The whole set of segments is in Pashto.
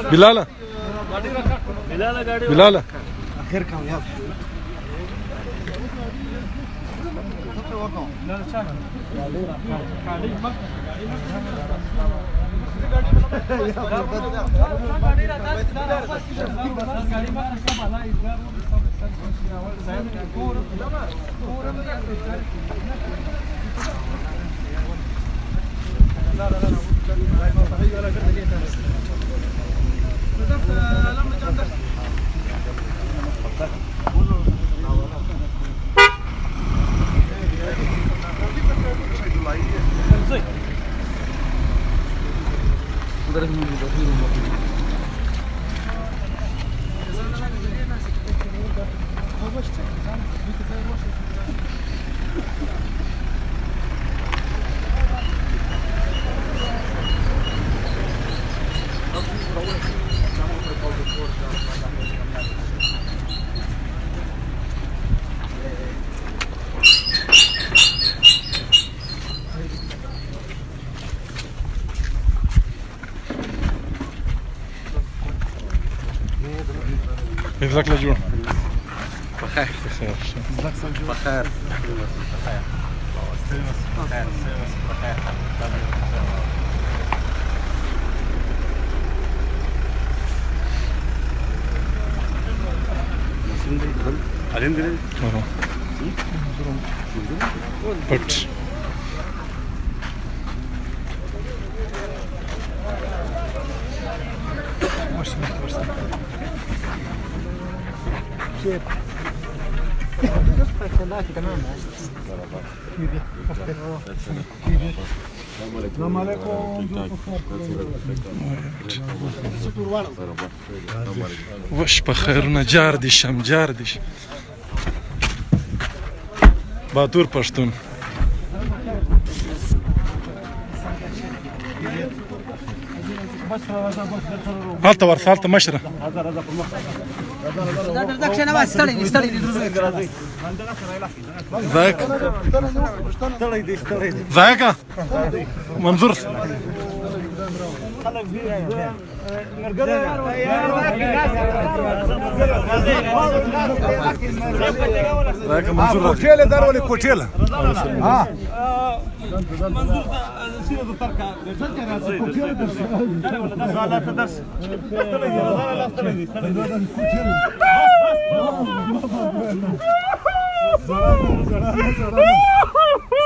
بلاله بلاله خیر کامیاب جزاك الله جوع بخير بخير بخير بٹ السلام علیکم وش بخیرونه جار دي شم جار دي باتور پښتون هلته ورته هلته مشره ازيك ازيك منظور ازيك منظور کوټېله درولې کوټېله ها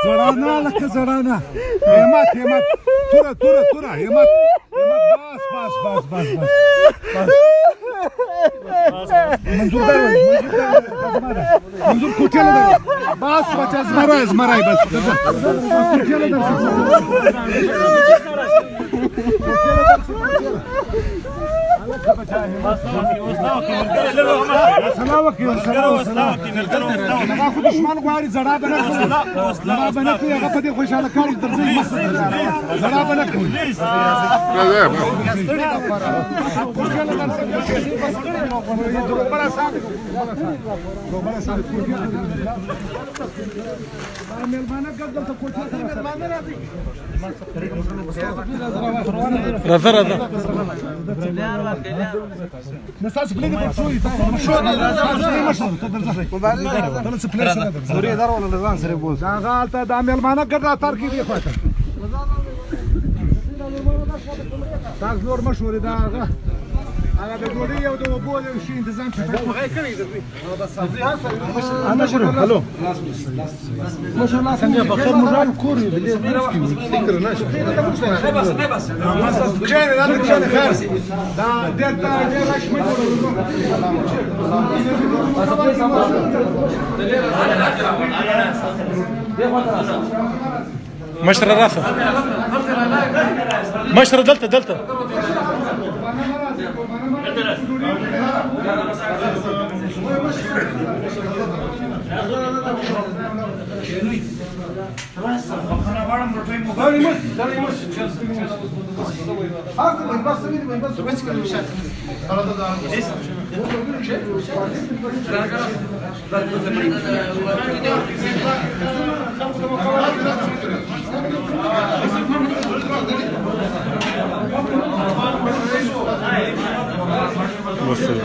زړانه لکه زړانه همت همت توره توره توره همت همت بس بس بس بس بس منظور درولې منظور کوټېله درولې بس بچه زمرای بس کوټېله سلام وکړئ هغه خو دشمن غواړي زړه به نه کړي زړه به نه کړي هغه په دې خوشحاله کړي درځي زړه به نه کړي راځه راځه نساس بلګ په شوې شو سوري دار ولا لزان سره بول دا غالطه د ملمانه ګډه تر کې دی خواته تاسو نور مشهور دا هغه د ګوډي او د وبو له شي تنظیم څه کړی دی انا شروع الو ما شاء الله څنګه بخیر مجال کوري بلې فکر نشه بس جاي لا تكشن خير دا دلتا راش مشره راسه مشره دلته وصل